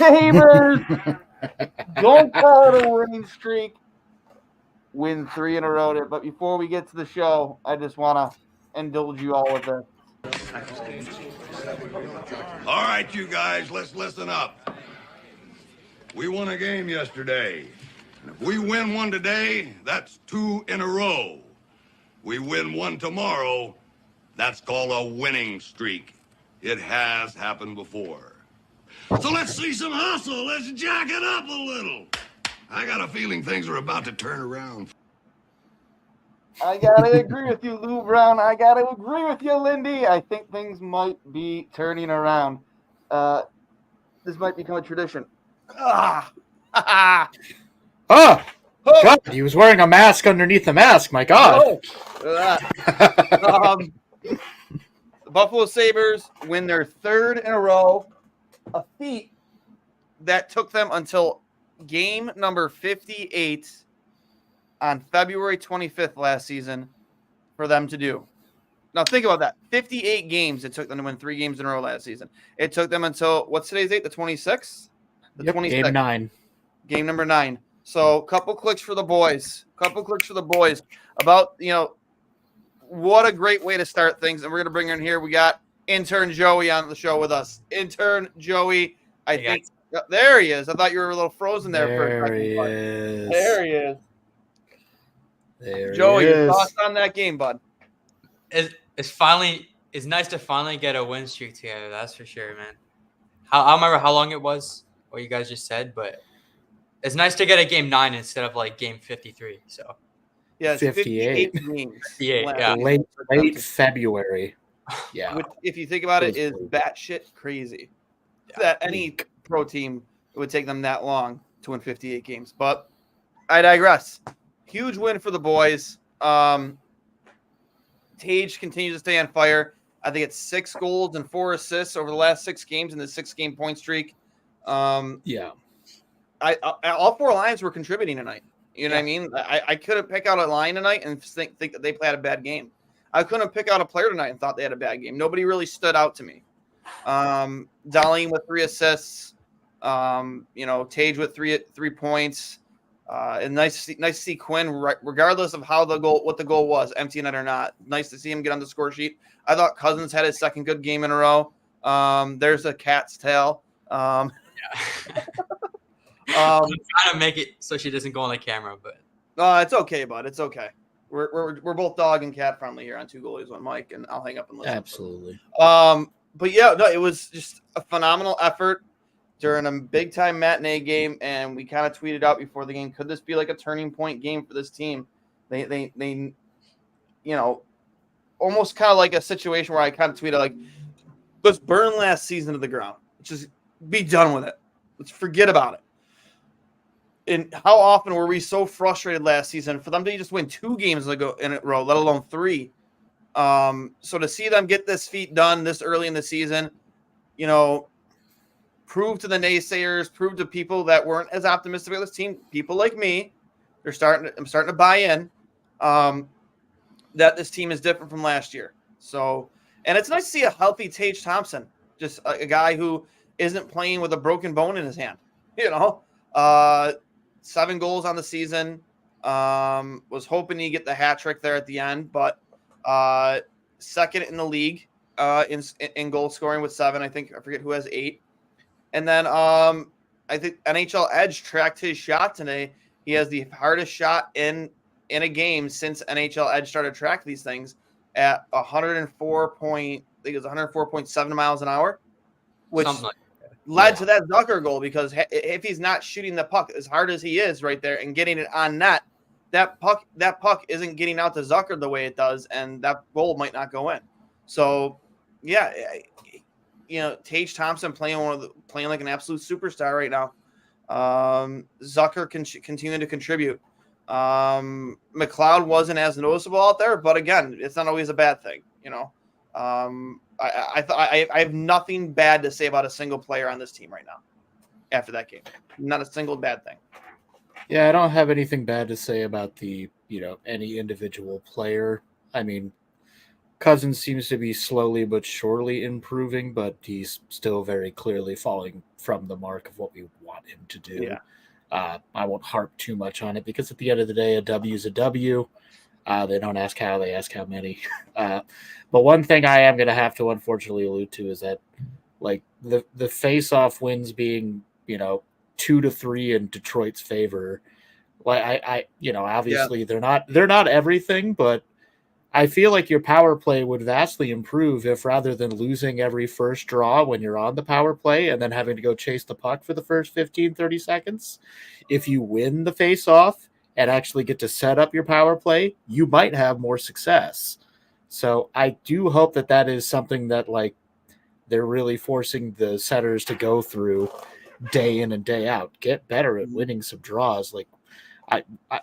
Sabres don't call it a winning streak. Win 3 in a row. But before we get to the show, I just want to indulge you all with this. All right, you guys, let's listen up. We won a game yesterday. And if we win one today, that's 2 in a row. We win one tomorrow, that's called a winning streak. It has happened before. So let's see some hustle. Let's jack it up a little. I got a feeling things are about to turn around. I gotta agree with you, Lou Brown. I gotta agree with you, Lindy. I think things might be turning around. This might become a tradition. Oh, God, he was wearing a mask underneath the mask. My God. The Buffalo Sabres win their 3rd in a row, a feat that took them until game number 58 on February 25th last season for them to do. Now think about that. 58 games it took them to win 3 games in a row last season. It took them until, what's today's date? The 26th? The 26th. Game 9. Game number 9. So couple clicks for the boys. About, what a great way to start things. And we're going to bring in here. We got intern Joey on the show with us. Intern Joey, I think. There he is. I thought you were a little frozen there for a second. There he is. Joey, your thoughts on that game, bud? It's nice to finally get a win streak together. That's for sure, man. I don't remember how long it was, what you guys just said, but it's nice to get a game 9 instead of like game 53. So yeah, 58 games. 58, yeah. Late February. Yeah. Which, if you think about it, is batshit crazy. Yeah. That any pro team, it would take them that long to win 58 games. But I digress. Huge win for the boys. Tage continues to stay on fire. I think it's 6 goals and 4 assists over the last 6 games in the 6-game point streak. Yeah. All 4 lines were contributing tonight. You know what I mean? I couldn't pick out a line tonight and think that they had a bad game. I couldn't pick out a player tonight and thought they had a bad game. Nobody really stood out to me. Darlene with 3 assists. Tage with 3 points. And nice to see Quinn, regardless of what the goal was, empty net or not. Nice to see him get on the score sheet. I thought Cousins had his 2nd good game in a row. There's a cat's tail. I'm trying to make it so she doesn't go on the camera, but it's okay, bud. It's okay. We're both dog and cat friendly here on Two Goalies One Mic, and I'll hang up and listen. Absolutely. But yeah, no, it was just a phenomenal effort during a big time matinee game, and we kind of tweeted out before the game, could this be like a turning point game for this team? They almost kind of like a situation where I kind of tweeted like, let's burn last season to the ground. Just be done with it. Let's forget about it. And how often were we so frustrated last season for them to just win 2 games in a row, let alone 3? So to see them get this feat done this early in the season, prove to the naysayers, prove to people that weren't as optimistic about this team, people like me, I'm starting to buy in that this team is different from last year. So, and it's nice to see a healthy Tage Thompson, just a guy who isn't playing with a broken bone in his hand. 7 goals on the season. Was hoping he'd get the hat trick there at the end, but 2nd in the league in goal scoring with 7. I forget who has 8. And then I think NHL Edge tracked his shot today. He has the hardest shot in a game since NHL Edge started to track these things at 104.7 miles an hour, which led to that Zucker goal, because if he's not shooting the puck as hard as he is right there and getting it on net, that puck isn't getting out to Zucker the way it does, and that goal might not go in. So, yeah, Tage Thompson playing like an absolute superstar right now. Zucker can continue to contribute. McLeod wasn't as noticeable out there, but again, it's not always a bad thing, I have nothing bad to say about a single player on this team right now after that game. Not a single bad thing. Yeah, I don't have anything bad to say about any individual player. I mean, Cousins seems to be slowly but surely improving, but he's still very clearly falling from the mark of what we want him to do. Yeah. I won't harp too much on it because at the end of the day, a W is a W. They don't ask how, they ask how many. But one thing I am going to have to unfortunately allude to is that, like, the face-off wins being, 2-3 in Detroit's favor. Like I obviously they're not everything, but I feel like your power play would vastly improve if rather than losing every first draw when you're on the power play and then having to go chase the puck for the first 15, 30 seconds, if you win the face-off and actually get to set up your power play, you might have more success. So I do hope that is something that, like, they're really forcing the setters to go through day in and day out. Get better at winning some draws. Like,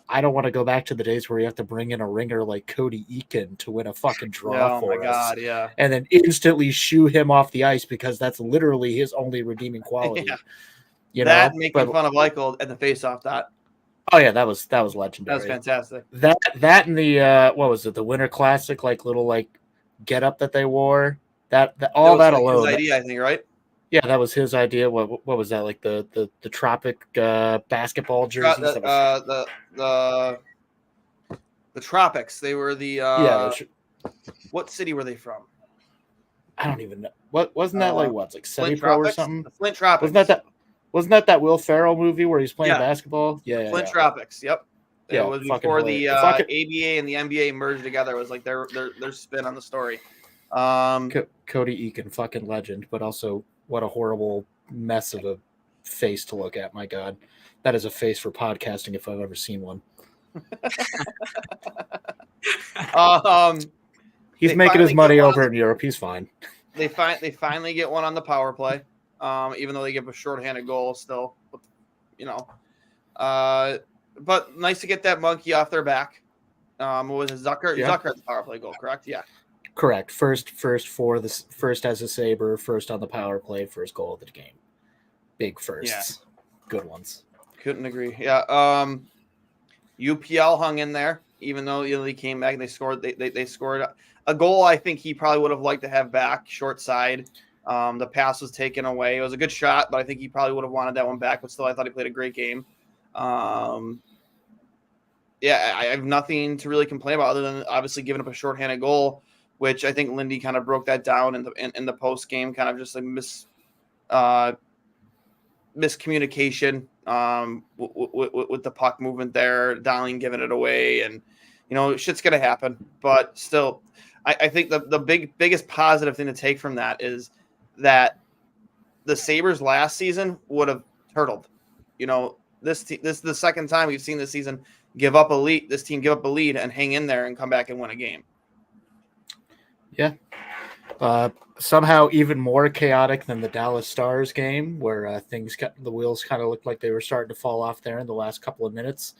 I don't want to go back to the days where you have to bring in a ringer like Cody Eakin to win a fucking draw for us. God, yeah. And then instantly shoo him off the ice because that's literally his only redeeming quality. Yeah. Making fun of Eichel at the face-off dot. Oh yeah, that was legendary. That was fantastic. That and the what was it? The Winter Classic, like little like get up that they wore. That alone. His idea, I think, right? Yeah, that was his idea. What was that, like the Tropic basketball jerseys? The Tropics. They were the what city were they from? I don't even know. What wasn't that like? What's like semi-pro or something? The Flint Tropics. Wasn't that Will Ferrell movie where he's playing basketball? Yeah, Flint Tropics. Yep. Yeah, it was before the ABA and the NBA merged together. It was like their spin on the story. Cody Eakin, fucking legend, but also what a horrible mess of a face to look at. My God, that is a face for podcasting if I've ever seen one. He's making his money over in Europe. He's fine. They finally get one on the power play, even though they give a shorthanded goal still. But nice to get that monkey off their back. Was it Zucker? Yeah. Zucker had the power play goal, correct? Yeah. Correct. First as a Sabre, first on the power play, first goal of the game. Big firsts. Yeah. Good ones. Couldn't agree. Yeah. UPL hung in there, even though they came back and they scored. They scored a goal. I think he probably would have liked to have back, short side. The pass was taken away. It was a good shot, but I think he probably would have wanted that one back. But still, I thought he played a great game. Yeah, I have nothing to really complain about other than obviously giving up a shorthanded goal, which I think Lindy kind of broke that down in the post game, kind of just like miscommunication with the puck movement there, Dowling giving it away, and shit's gonna happen. But still, I think the biggest positive thing to take from that is that the Sabres last season would have turtled. This is the second time we've seen this season give up a lead and hang in there and come back and win a game. Yeah. Somehow even more chaotic than the Dallas Stars game, where the wheels kind of looked like they were starting to fall off there in the last couple of minutes.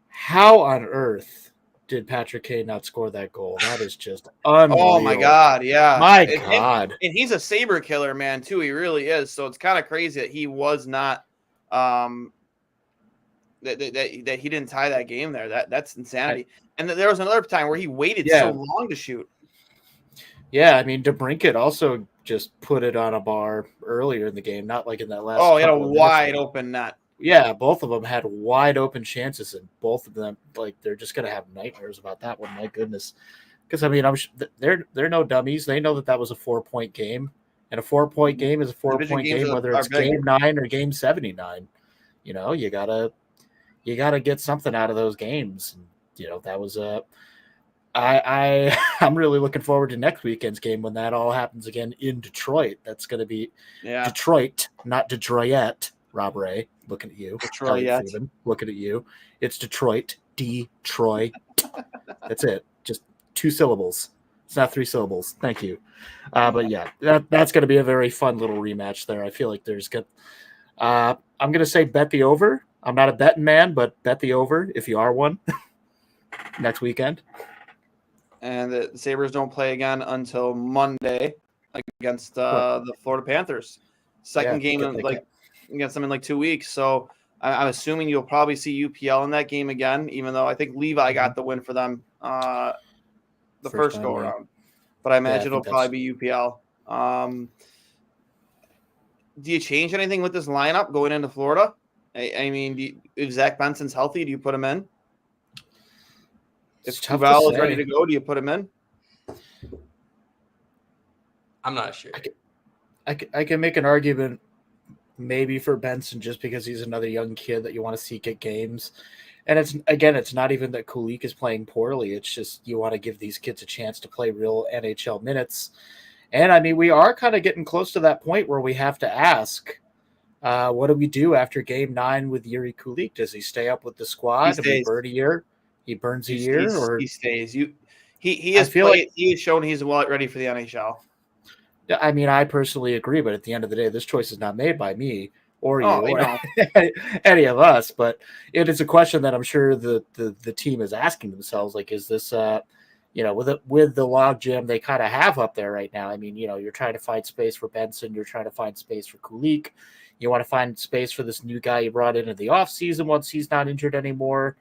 How on earth did Patrick Kane not score that goal? That is just unreal. Oh my God, yeah. My God. And he's a Sabre killer, man, too. He really is. So it's kind of crazy that he was not that he didn't tie that game there. That's insanity. And there was another time where he waited so long to shoot. Yeah, I mean, DeBrincat also just put it on a bar earlier in the game, not like in that last. Oh, he had a wide open net. Yeah, both of them had wide open chances, and both of them, like, they're just gonna have nightmares about that one. My goodness, because I mean, they're no dummies. They know that was a 4-point game, and a 4-point game is a 4-point game, whether it's game 9 or game 79. You gotta get something out of those games. And, that was a. I'm really looking forward to next weekend's game when that all happens again in Detroit. That's going to be Detroit, not Detroit. Rob Ray, looking at you. Detroit. Looking at you. It's Detroit. Detroit. That's it. Just 2 syllables. It's not 3 syllables. Thank you. But yeah, that's going to be a very fun little rematch there. I feel like there's good. I'm going to say bet the over. I'm not a betting man, but bet the over if you are one next weekend. And the Sabres don't play again until Monday against the Florida Panthers. Second game against them in like 2 weeks. So I'm assuming you'll probably see UPL in that game again, even though I think Levi got the win for them the first go around. but I imagine think it'll probably be UPL. Do you change anything with this lineup going into Florida? I mean, if Zach Benson's healthy, do you put him in? If Kubel is ready to go, do you put him in? I'm not sure. I can make an argument maybe for Benson just because he's another young kid that you want to see get games. And it's not even that Kulik is playing poorly. It's just you want to give these kids a chance to play real NHL minutes. And I mean, we are kind of getting close to that point where we have to ask, what do we do after Game 9 with Yuri Kulik? Does he stay up with the squad? Do we burn a year? He burns a year, or he stays. He has played. He has shown he's well ready for the NHL. I mean, I personally agree, but at the end of the day, this choice is not made by me or you or any of us. But it is a question that I'm sure the team is asking themselves. Like, is this, with the logjam they kind of have up there right now? I mean, you're trying to find space for Benson. You're trying to find space for Kulik. You want to find space for this new guy you brought in the offseason once he's not injured anymore.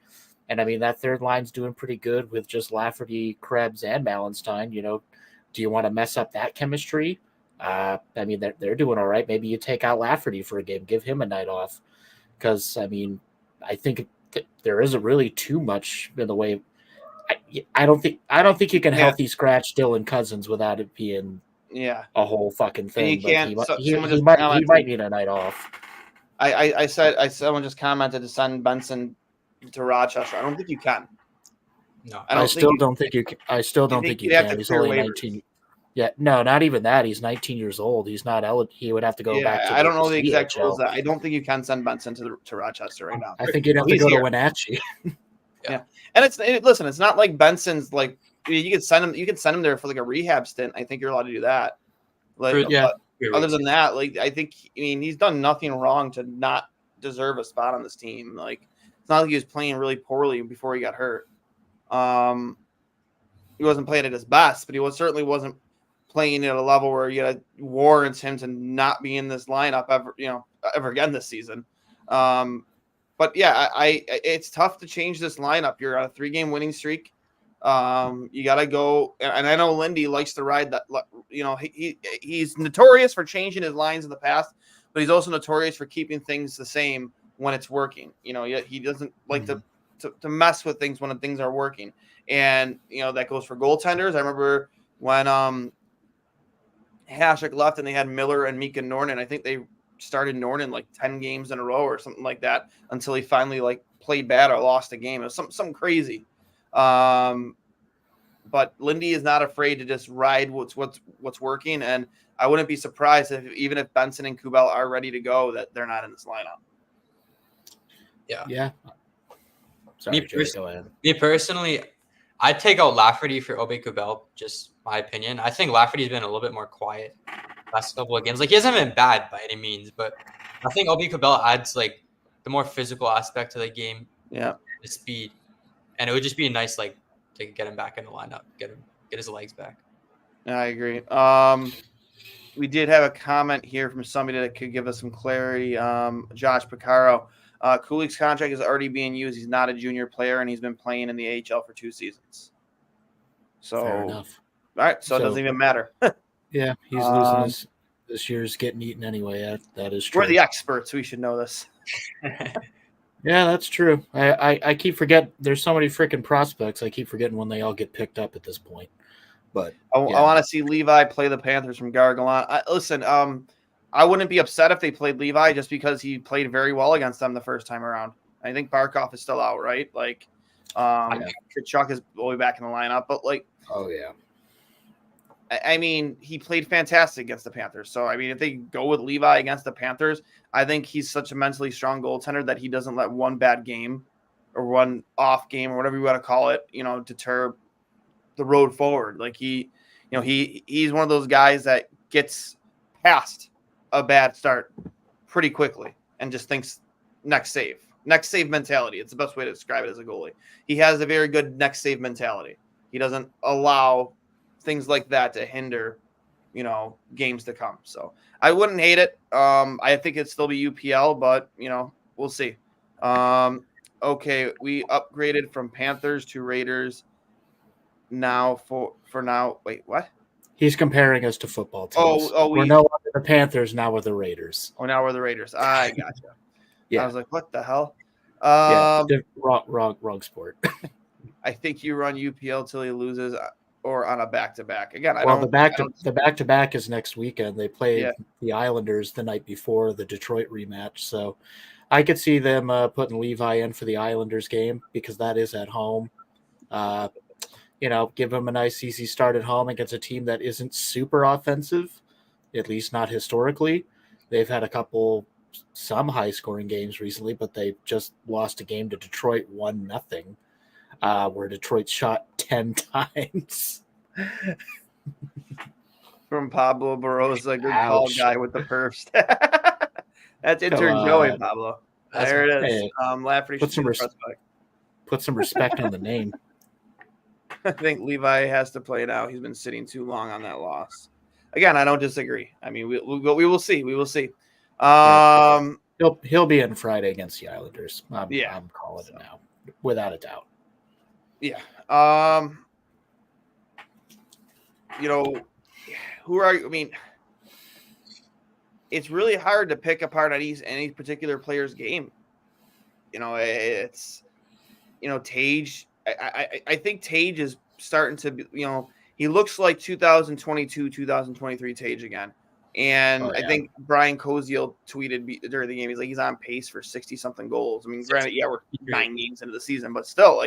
And, I mean, that third line's doing pretty good with just Lafferty, Krebs, and Malenstein. Do you want to mess up that chemistry? I mean, they're doing all right. Maybe you take out Lafferty for a game, give him a night off. Because, I mean, I think there isn't really too much in the way. I don't think you can healthy scratch Dylan Cousins without it being a whole fucking thing. And you can't. He might need a night off. I said someone just commented to send Benson to Rochester. I don't think you can. No, I still don't think you can. He's only 19. Yeah, no, not even that. He's 19 years old. He's not eligible. He would have to go back to I don't know the exact rules. I don't think you can send Benson to Rochester right now. I think you'd have to go to Wenatchee. Yeah. And listen, it's not like Benson's like you could send him there for like a rehab stint. I think you're allowed to do that. Like, other than that, like he's done nothing wrong to not deserve a spot on this team. Like, it's not like he was playing really poorly before he got hurt. He wasn't playing at his best, but he certainly wasn't playing at a level where warrants him to not be in this lineup ever again this season. But yeah, it's tough to change this lineup. You're on a 3-game winning streak. You got to go, and I know Lindy likes to ride that. He's notorious for changing his lines in the past, but he's also notorious for keeping things the same when it's working. He doesn't like to mess with things when things are working, and that goes for goaltenders. I remember when Hasek left and they had Miller and Mika Norton. I think they started Norton like 10 games in a row or something like that until he finally played bad or lost a game. It was something crazy. But Lindy is not afraid to just ride what's working, and I wouldn't be surprised even if Benson and Kubel are ready to go that they're not in this lineup. Yeah. Sorry, me personally, I'd take out Lafferty for Obi Kubel, just my opinion. I think Lafferty's been a little bit more quiet last couple of games. Like, he hasn't been bad by any means, but I think Obi Kubel adds the more physical aspect to the game. Yeah. The speed. And it would just be nice to get him back in the lineup, get his legs back. Yeah, I agree. We did have a comment here from somebody that could give us some clarity. Josh Picaro. Kulik's contract is already being used. He's not a junior player, and he's been playing in the AHL for 2 seasons. So, fair enough. All right, so it doesn't even matter. Yeah, he's losing this year's getting eaten anyway. That is true. We're the experts. We should know this. Yeah, that's true. I keep forgetting. There's so many freaking prospects. I keep forgetting when they all get picked up at this point. But I want to see Levi play the Panthers from Gargalon. Listen, I wouldn't be upset if they played Levi just because he played very well against them the first time around. I think Barkov is still out, right? Kachuk is all the way back in the lineup, but oh yeah. I mean, he played fantastic against the Panthers. So, I mean, if they go with Levi against the Panthers, I think he's such a mentally strong goaltender that he doesn't let one bad game or one off game or whatever you want to call it, deter the road forward. He's one of those guys that gets past a bad start pretty quickly and just thinks next save mentality. It's the best way to describe it as a goalie. He has a very good next save mentality. He doesn't allow things like that to hinder, games to come. So I wouldn't hate it. I think it'd still be UPL, but we'll see. Okay. We upgraded from Panthers to Raiders now for now. Wait, what? He's comparing us to football teams. Oh, we're no longer the Panthers, now we're the Raiders. Oh, now we're the Raiders. I gotcha. Yeah. I was like, what the hell? Wrong sport. I think you run UPL till he loses or on a back-to-back. Again, the back-to-back is next weekend. They play the Islanders the night before the Detroit rematch. So I could see them putting Levi in for the Islanders game because that is at home. Give him a nice easy start at home against a team that isn't super offensive, at least not historically. They've had some high-scoring games recently, but they just lost a game to Detroit 1-0, where Detroit shot 10 times. From Pablo Barossa, good call guy with the perfs. That's intern Joey, Pablo. There it is. Lafferty put some respect on the name. I think Levi has to play now. He's been sitting too long on that loss. Again, I don't disagree. I mean, we will see. We will see. He'll be in Friday against the Islanders. I'm calling it now, without a doubt. Yeah. Who are you? I mean, it's really hard to pick apart any particular player's game. It's Tage. I think Tage is starting to be, he looks like 2022, 2023 Tage again. And I think Brian Koziel tweeted during the game, he's like, he's on pace for 60-something goals. I mean, granted, we're 9 games into the season, but still,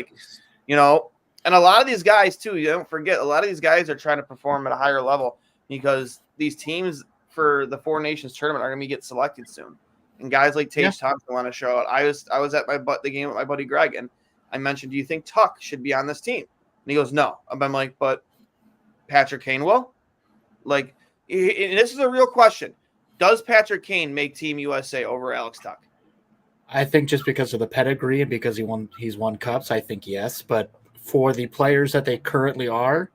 and a lot of these guys, too, you don't forget, a lot of these guys are trying to perform at a higher level because these teams for the Four Nations tournament are going to get selected soon. And guys like Tage Thompson want to show out. I was at the game with my buddy Greg, and I mentioned, do you think Tuck should be on this team? And he goes, no. I'm like, but Patrick Kane will? And this is a real question. Does Patrick Kane make Team USA over Alex Tuck? I think just because of the pedigree and because he's won cups, I think yes. But for the players that they currently are,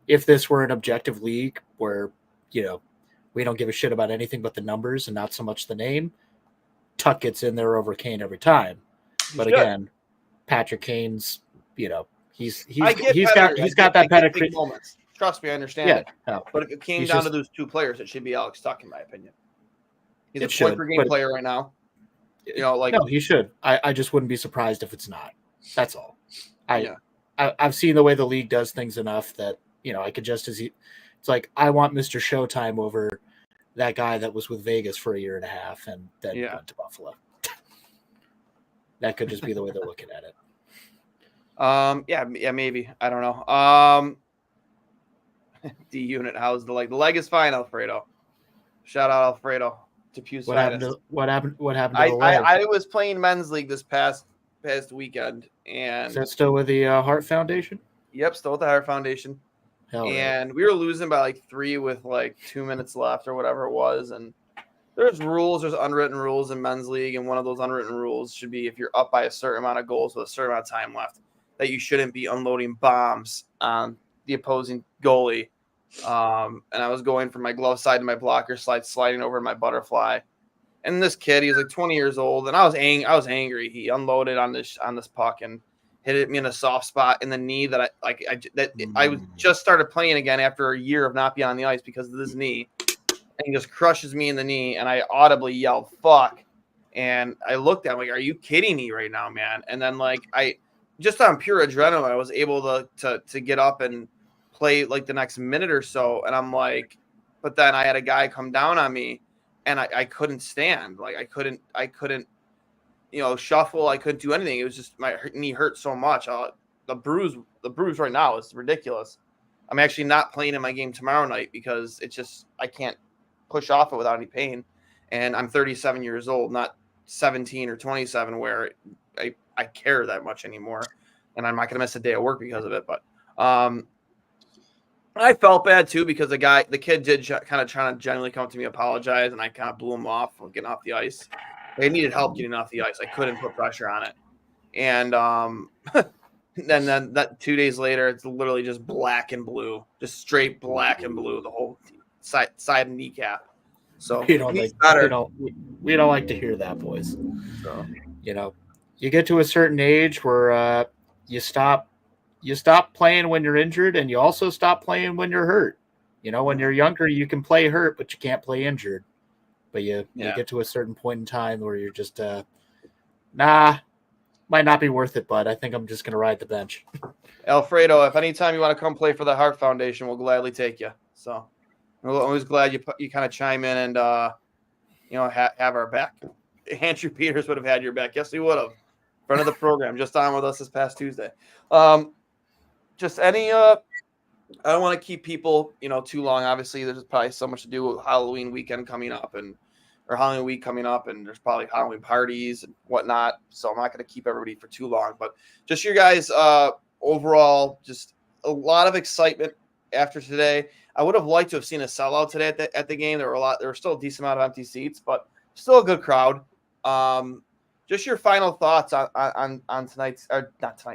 if this were an objective league where, we don't give a shit about anything but the numbers and not so much the name, Tuck gets in there over Kane every time. But again, Patrick Kane's, he's got that pedigree. Moments. Trust me, I understand it. No, but if it came down to those two players, it should be Alex Tuck, in my opinion. He's a point per game player right now. No, he should. I just wouldn't be surprised if it's not. That's all. I've seen the way the league does things enough that I could just it's like I want Mr. Showtime over that guy that was with Vegas for a year and a half and then went to Buffalo. That could just be the way they're looking at it. Maybe. I don't know. D unit, how's the leg? The leg is fine, Alfredo. Shout out Alfredo to Pew. What happened to the leg? I was playing men's league this past weekend, and is that still with the Heart Foundation? Yep, still with the Heart Foundation. And we were losing by 3 with 2 minutes left or whatever it was, and there's unwritten rules in men's league, and one of those unwritten rules should be if you're up by a certain amount of goals with a certain amount of time left, that you shouldn't be unloading bombs on the opposing goalie. And I was going from my glove side to my blocker slide, sliding over to my butterfly. And this kid, he was 20 years old, and I was angry. He unloaded on this puck and hit me in a soft spot in the knee that I just started playing again after a year of not being on the ice because of this knee. And he just crushes me in the knee, and I audibly yelled, fuck. And I looked at him are you kidding me right now, man? And then I just on pure adrenaline, I was able to get up and play the next minute or so. And I'm but then I had a guy come down on me and I couldn't stand. I couldn't shuffle. I couldn't do anything. It was just my knee hurt so much. The bruise right now is ridiculous. I'm actually not playing in my game tomorrow night because it's just, I can't push off it without any pain. And I'm 37 years old, not 17 or 27 where I care that much anymore. And I'm not going to miss a day of work because of it. But I felt bad too because the kid did kind of trying to genuinely come up to me, apologize, and I kind of blew him off for getting off the ice. I needed help getting off the ice. I couldn't put pressure on it. And then that 2 days later, it's literally just black and blue, just straight black and blue, the whole side and kneecap. So we don't like to hear that, boys. So you get to a certain age where you stop playing when you're injured, and you also stop playing when you're hurt. When you're younger, you can play hurt, but you can't play injured. But you get to a certain point in time where you're just, might not be worth it, but I think I'm just going to ride the bench. Alfredo, if anytime you want to come play for the Heart Foundation, we'll gladly take you. So I'm always glad you kind of chime in and, have our back. Andrew Peters would have had your back. Yes, he would have. Friend of the program, just on with us this past Tuesday. Just any, I don't want to keep people, too long. Obviously, there's probably so much to do with Halloween weekend coming up or Halloween week coming up, and there's probably Halloween parties and whatnot. So I'm not going to keep everybody for too long. But just your guys, overall, just a lot of excitement after today. I would have liked to have seen a sellout today at the game. There were still a decent amount of empty seats, but still a good crowd. Just your final thoughts on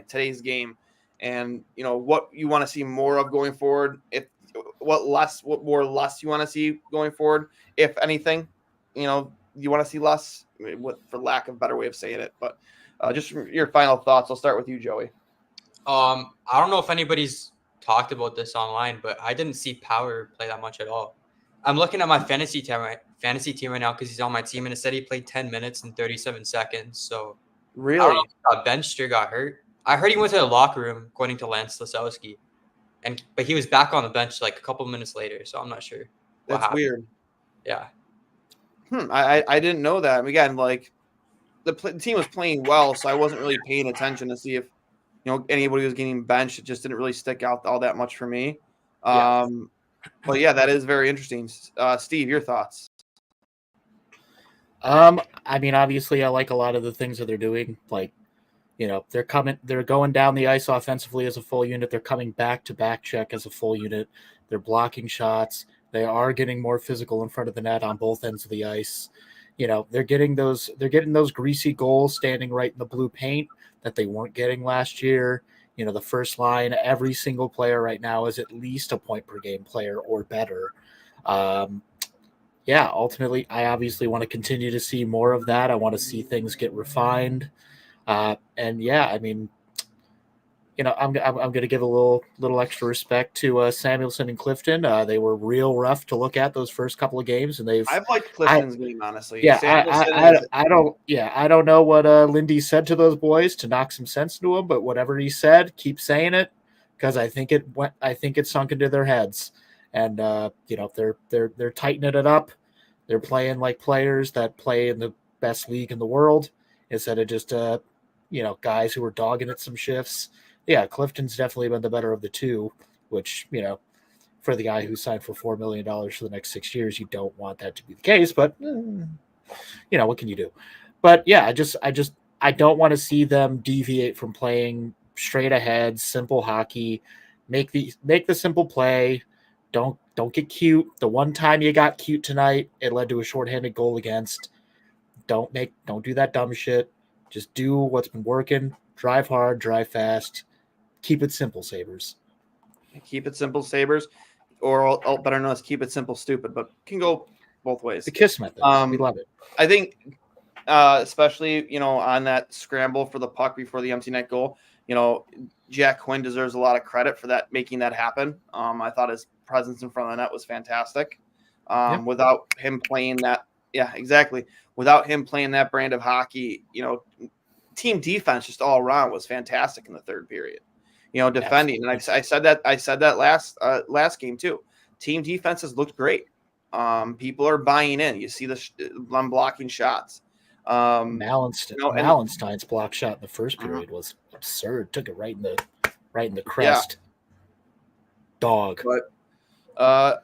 today's game, and what you want to see more of going forward. What more or less you want to see going forward, if anything. You want to see less, for lack of a better way of saying it. But just your final thoughts. I'll start with you, Joey. I don't know if anybody's talked about this online, but I didn't see Power play that much at all. I'm looking at my fantasy team right now because he's on my team, and it said he played 10 minutes and 37 seconds. So really, I don't know if he got benched or got hurt. I heard he went to the locker room, according to Lance Lasowski, but he was back on the bench like a couple minutes later. So I'm not sure. That's happened. Weird. Yeah. I didn't know that. Again, like the team was playing well, so I wasn't really paying attention to see if anybody was getting benched. It just didn't really stick out all that much for me. But yeah, that is very interesting. Steve, your thoughts? Obviously I like a lot of the things that they're doing. Like, they're going down the ice offensively as a full unit. They're coming back to back check as a full unit. They're blocking shots. They are getting more physical in front of the net on both ends of the ice. They're getting those greasy goals standing right in the blue paint that they weren't getting last year. The first line, every single player right now is at least a point per game player or better. Ultimately, I obviously want to continue to see more of that. I want to see things get refined. I'm going to give a little extra respect to Samuelson and Clifton. They were real rough to look at those first couple of games, and I've liked Clifton's game, honestly. Yeah, I don't know what Lindy said to those boys to knock some sense into them, but whatever he said, keep saying it, because I think it sunk into their heads, and they're tightening it up. They're playing like players that play in the best league in the world instead of just guys who are dogging at some shifts. Yeah, Clifton's definitely been the better of the two, which, for the guy who signed for $4 million for the next 6 years, you don't want that to be the case, but what can you do? But yeah, I don't want to see them deviate from playing straight ahead, simple hockey, make the simple play. Don't get cute. The one time you got cute tonight, it led to a shorthanded goal against. Don't do that dumb shit. Just do what's been working. Drive hard, drive fast. Keep it simple, Sabres. Keep it simple, Sabres. Or better known as keep it simple, stupid, but can go both ways. The KISS method. We love it. I think, especially, on that scramble for the puck before the empty net goal, Jack Quinn deserves a lot of credit for that, making that happen. I thought his presence in front of the net was fantastic. Without him playing that, yeah, exactly. Without him playing that brand of hockey, team defense just all around was fantastic in the third period. Defending. Absolutely. And I said that last game too. Team defenses looked great. People are buying in. You see them blocking shots. Malenstein's block shot in the first period was absurd. Took it right in the crest. Yeah. Dog. But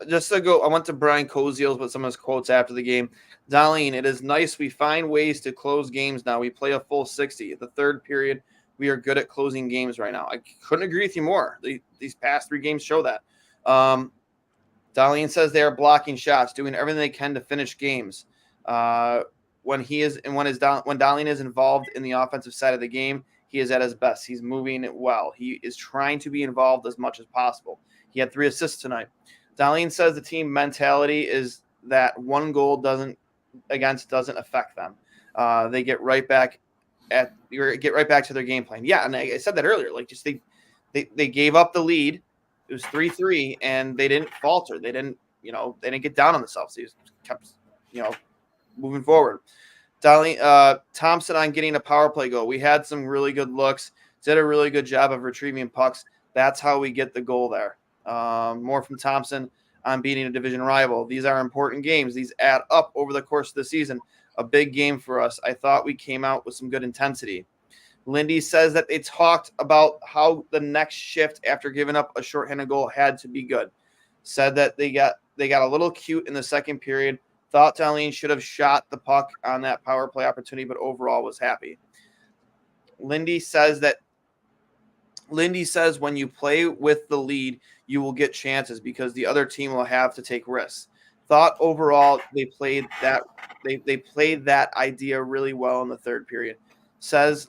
just to go, I went to Brian Koziel's with some of his quotes after the game. Darlene, it is nice we find ways to close games now. We play a full 60. The third period, we are good at closing games right now. I couldn't agree with you more. These past 3 games show that. Darlene says they are blocking shots, doing everything they can to finish games. When Darlene is involved in the offensive side of the game, he is at his best. He's moving it well. He is trying to be involved as much as possible. He had 3 assists tonight. Darlene says the team mentality is that one goal doesn't affect them. They get right back to their game plan. Yeah, and I said that earlier. Like, just they gave up the lead. It was 3-3, and they didn't falter. They didn't get down on themselves. They just kept, moving forward. Thompson on getting a power play goal. We had some really good looks. Did a really good job of retrieving pucks. That's how we get the goal there. More from Thompson on beating a division rival. These are important games. These add up over the course of the season. A big game for us. I thought we came out with some good intensity. Lindy says that they talked about how the next shift after giving up a shorthanded goal had to be good. Said that they got a little cute in the second period. Thought Darlene should have shot the puck on that power play opportunity, but overall was happy. Lindy says when you play with the lead, you will get chances because the other team will have to take risks. Thought overall they played that idea really well in the third period. Says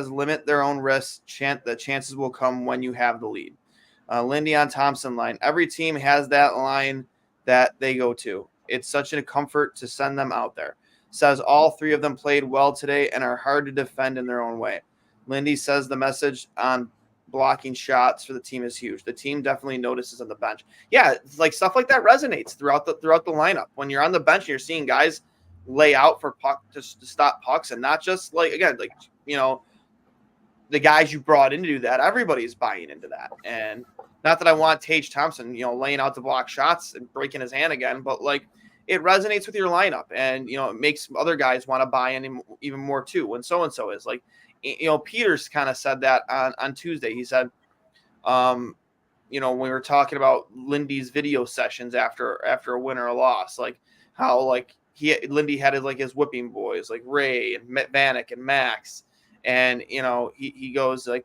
limit their own risks. The chances will come when you have the lead. Lindy on Thompson line. Every team has that line that they go to. It's such a comfort to send them out there. Says all three of them played well today and are hard to defend in their own way. Lindy says the message on blocking shots for the team is huge. The team definitely notices on the bench. Yeah, it's like stuff like that resonates throughout the lineup. When you're on the bench and you're seeing guys lay out for puck to stop pucks, and not just the guys you brought in to do that. Everybody's buying into that. And not that I want Tage Thompson, laying out to block shots and breaking his hand again, but it resonates with your lineup, and it makes other guys want to buy in even more too. When so-and-so is Peters kind of said that on Tuesday. He said, when we were talking about Lindy's video sessions after a win or a loss, how Lindy had his whipping boys like Ray and Vanek and Max, and he goes Vanek,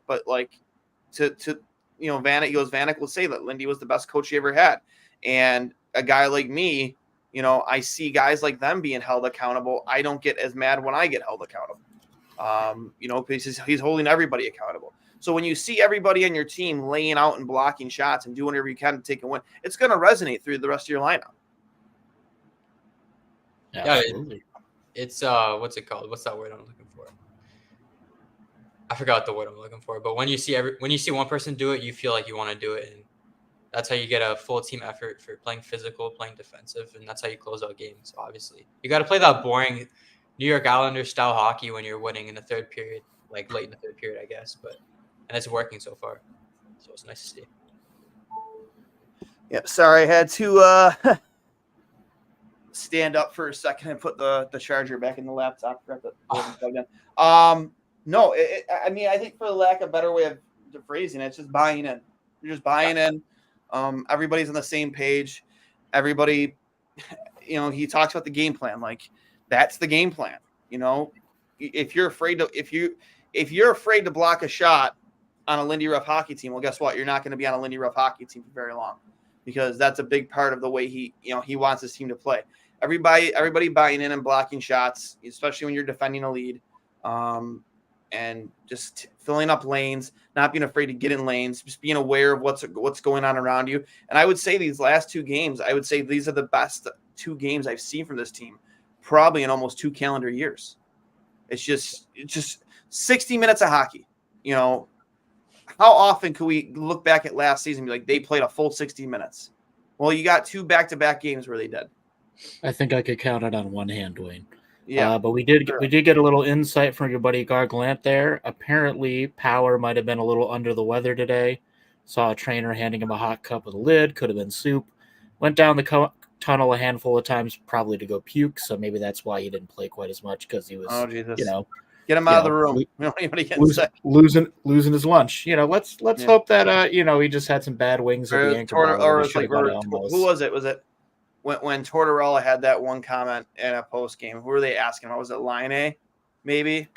Vanek will say that Lindy was the best coach he ever had, and a guy like me, I see guys like them being held accountable. I don't get as mad when I get held accountable. Because he's holding everybody accountable. So when you see everybody on your team laying out and blocking shots and doing whatever you can to take a win, it's going to resonate through the rest of your lineup. Yeah, it's what's it called? What's that word I'm looking for? I forgot the word I'm looking for. But when you see one person do it, you feel like you want to do it, and that's how you get a full team effort for playing physical, playing defensive, and that's how you close out games. Obviously, you got to play that boring New York Islanders style hockey when you're winning in the third period, late in the third period, I guess. And it's working so far, so it's nice to see. Yep. Sorry, I had to stand up for a second and put the charger back in the laptop. No, I think for the lack of a better way of phrasing it, it's just buying in. You're just buying in. Everybody's on the same page. Everybody, he talks about the game plan. That's the game plan. If you're afraid to block a shot on a Lindy Ruff hockey team, well, guess what? You're not going to be on a Lindy Ruff hockey team for very long, because that's a big part of the way he wants his team to play. Everybody buying in and blocking shots, especially when you're defending a lead, and just filling up lanes, not being afraid to get in lanes, just being aware of what's going on around you. And I would say these last two games, these are the best two games I've seen from this team, probably in almost 2 calendar years. It's just 60 minutes of hockey. How often could we look back at last season and be like, they played a full 60 minutes? Well, you got 2 back-to-back games where they did. I think I could count it on one hand, Duane. Yeah, but we did get a little insight from your buddy Garglant there. Apparently, Power might have been a little under the weather today. Saw a trainer handing him a hot cup with a lid. Could have been soup. Went down the tunnel a handful of times, probably to go puke. So maybe that's why he didn't play quite as much, because he was, get him out of the room. We don't need anybody getting sick. Losing his lunch. Let's hope that he just had some bad wings at the ankle. Who was it? Was it when Tortorella had that one comment in a post game? Who were they asking? What was it? Line A, maybe.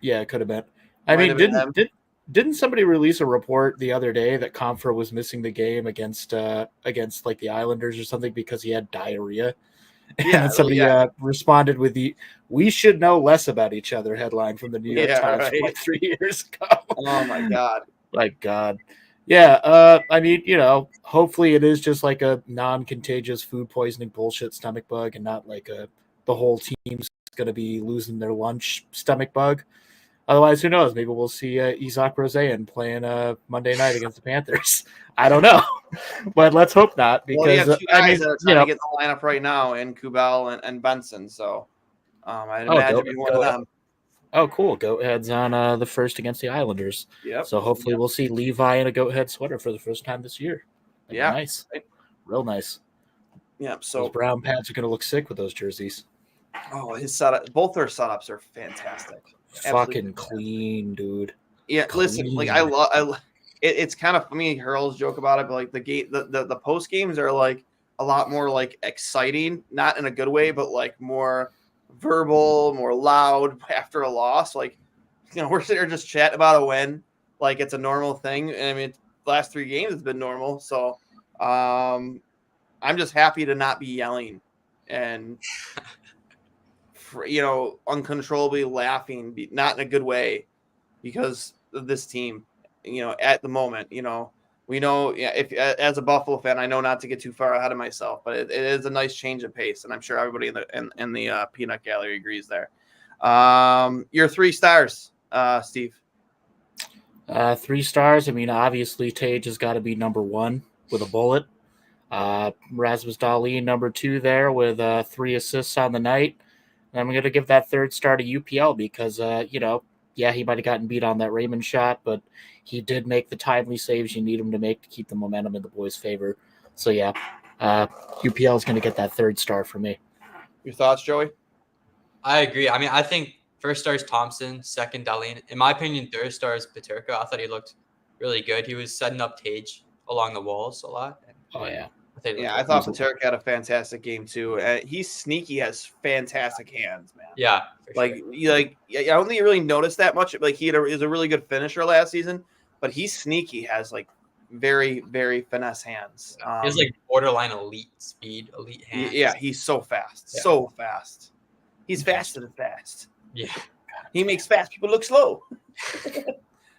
It could have been. I mean, didn't somebody release a report the other day that Comfort was missing the game against the Islanders or something because he had diarrhea? Yeah, and somebody responded with the "We should know less about each other" headline from the New York Times from 3 years ago. Oh my God! Yeah. Hopefully it is just like a non-contagious food poisoning bullshit stomach bug, and not like the whole team's going to be losing their lunch stomach bug. Otherwise, who knows? Maybe we'll see Isaac Rosean playing Monday night against the Panthers. I don't know, but let's hope not. Because well, you have two guys that are trying you know, to get in the lineup right now, in Kubel and Benson. So I'd Oh, imagine be one of them. Oh, cool. Goathead's on the first against the Islanders. Yep. So hopefully we'll see Levi in a Goathead sweater for the first time this year. That'd Yeah. be nice. Real nice. Yeah. So those brown pads are going to look sick with those jerseys. Oh, his setup. Both their setups are fantastic. Fucking clean, dude. Yeah. Clean. Listen, like I love. It's kind of funny. Hurls joke about it, but like the post games are like a lot more like exciting, not in a good way, but like more verbal, more loud after a loss. Like, we're sitting there just chatting about a win, like it's a normal thing. And I mean, the last 3 games has been normal. So, I'm just happy to not be yelling and, uncontrollably laughing, not in a good way, because of this team. At the moment, we know, if as a Buffalo fan, I know not to get too far ahead of myself, but it is a nice change of pace, and I'm sure everybody in the peanut gallery agrees there. Your 3 stars, Steve. 3 stars. I mean, obviously Tage has got to be number 1 with a bullet. Rasmus Dahlin number 2 there with 3 assists on the night. And I'm going to give that 3rd star to UPL because he might have gotten beat on that Raymond shot, but he did make the timely saves you need him to make to keep the momentum in the boys' favor. So, UPL is going to get that 3rd star for me. Your thoughts, Joey? I agree. I mean, I think 1st star is Thompson, 2nd Dahlin. In my opinion, 3rd star is Peterka. I thought he looked really good. He was setting up Tage along the walls a lot. Oh, yeah. I thought Peterka had a fantastic game too. He's sneaky, has fantastic hands, man. Yeah, I don't think you really noticed that much. Like he is a really good finisher last season, but he's sneaky, has like very, very finesse hands. He's like borderline elite speed, elite hands. Yeah, he's so fast, so fast. He's faster than fast. Yeah, he makes fast people look slow.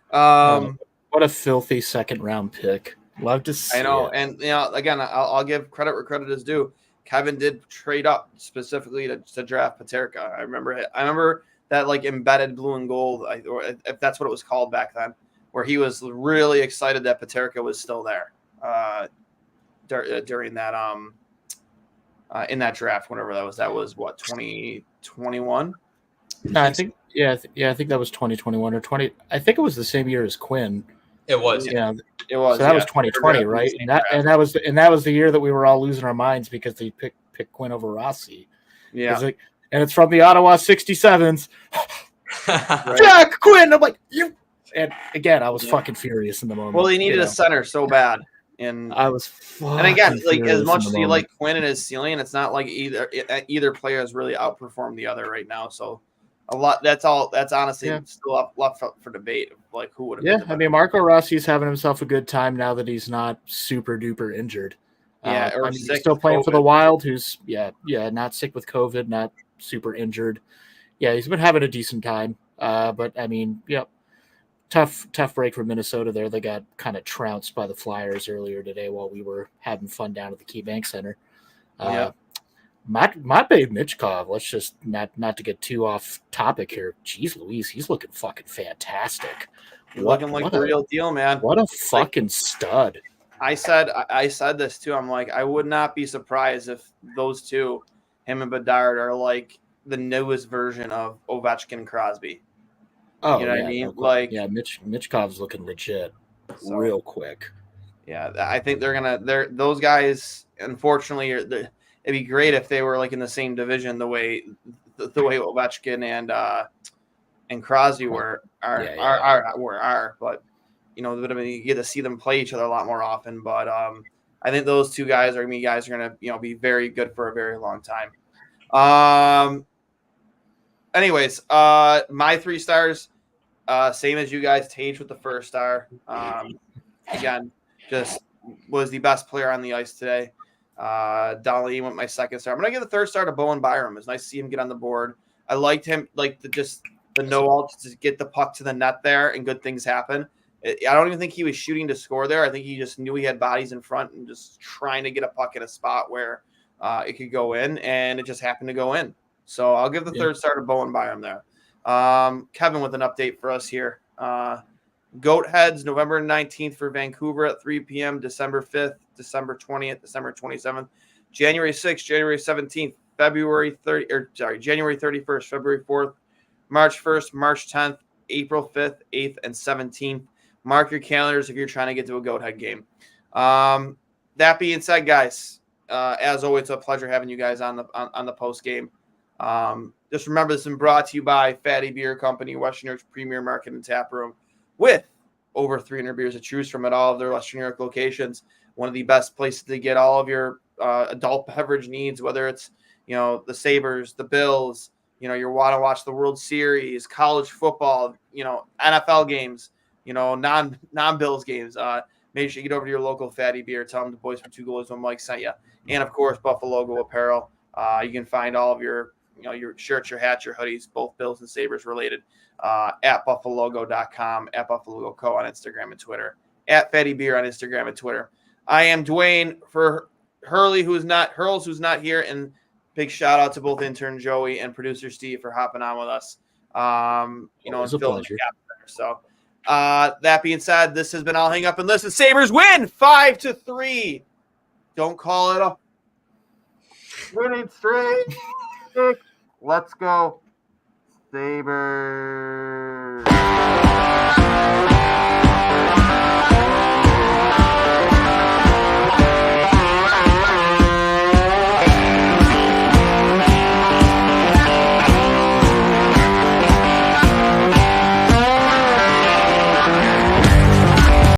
What a filthy 2nd round pick. Love to see. I know, it. and again, I'll give credit where credit is due. Kevin did trade up specifically to draft Peterka. I remember that like embedded blue and gold, or if that's what it was called back then, where he was really excited that Peterka was still there during that in that draft, whenever that was. That was what, 2021? No, I think I think that was 2021 or 20. I think it was the same year as Quinn. It was. Yeah, it was. So that was 2020, right? And that was the year that we were all losing our minds because they picked Quinn over Rossi. Yeah. And it's from the Ottawa 67s. Right. Jack Quinn. I'm like, you. And again, I was fucking furious in the moment. Well, he needed a center so bad, and I was. And again, like as much as you like Quinn and his ceiling, it's not like either player has really outperformed the other right now. So. A lot. That's honestly still up left for debate. Like who would have? Yeah, I mean Marco Rossi's having himself a good time now that he's not super duper injured. Yeah, or he's still playing for the Wild. Who's not sick with COVID, not super injured. Yeah, he's been having a decent time. But I mean, tough break for Minnesota there. They got kind of trounced by the Flyers earlier today while we were having fun down at the KeyBank Center. Matvei Michkov, let's just not to get too off topic here. Jeez Louise, he's looking fucking fantastic. Looking like the real deal, man. What a fucking stud. I said this too. I'm like, I would not be surprised if those two, him and Bedard, are like the newest version of Ovechkin and Crosby. Oh, you know what I mean? Michkov's looking legit real quick. Yeah, I think they're those guys, unfortunately, it'd be great if they were like in the same division the way Ovechkin and Crosby are, but you get to see them play each other a lot more often. But I think those two guys are going to be very good for a very long time. Anyways, my 3 stars, same as you guys. Tage with the 1st star. Again, just was the best player on the ice today. Dahlin went my 2nd star. I'm gonna give the 3rd star to Bowen Byram. It's nice to see him get on the board. I liked him, like the no-all to get the puck to the net there and good things happen. I don't even think he was shooting to score there. I think he just knew he had bodies in front and just trying to get a puck in a spot where it could go in, and it just happened to go in. So I'll give the 3rd star to Bowen Byram there. Kevin with an update for us here. Goat Heads, November 19th for Vancouver at 3 p.m., December 5th, December 20th, December 27th, January 6th, January 17th, January 31st, February 4th, March 1st, March 10th, April 5th, 8th, and 17th. Mark your calendars if you're trying to get to a Goat Head game. That being said, guys, as always, it's a pleasure having you guys on the post game. Just remember, this has been brought to you by Fatty Beer Company, Western New York's premier market and tap room, with over 300 beers to choose from at all of their Western New York locations. One of the best places to get all of your adult beverage needs, whether it's the Sabres, the Bills, you want to watch the World Series, college football, NFL games, non-Bills games. Make sure you get over to your local Fatty Beer. Tell them the boys from Two Goalies One Mike sent you. And, of course, Buffalo Logo Apparel. You can find all of your shirts, your hats, your hoodies, both Bills and Sabres related, at buffalogo.com, at Buffalo Co. on Instagram and Twitter, at Fatty Beer on Instagram and Twitter. I am Duane for Hurley, who's not here, and big shout out to both intern Joey and producer Steve for hopping on with us. It was a pleasure. So, that being said, this has been I'll Hang Up and Listen. Sabres win 5-3. Don't call it a winning streak. Let's go, Sabres.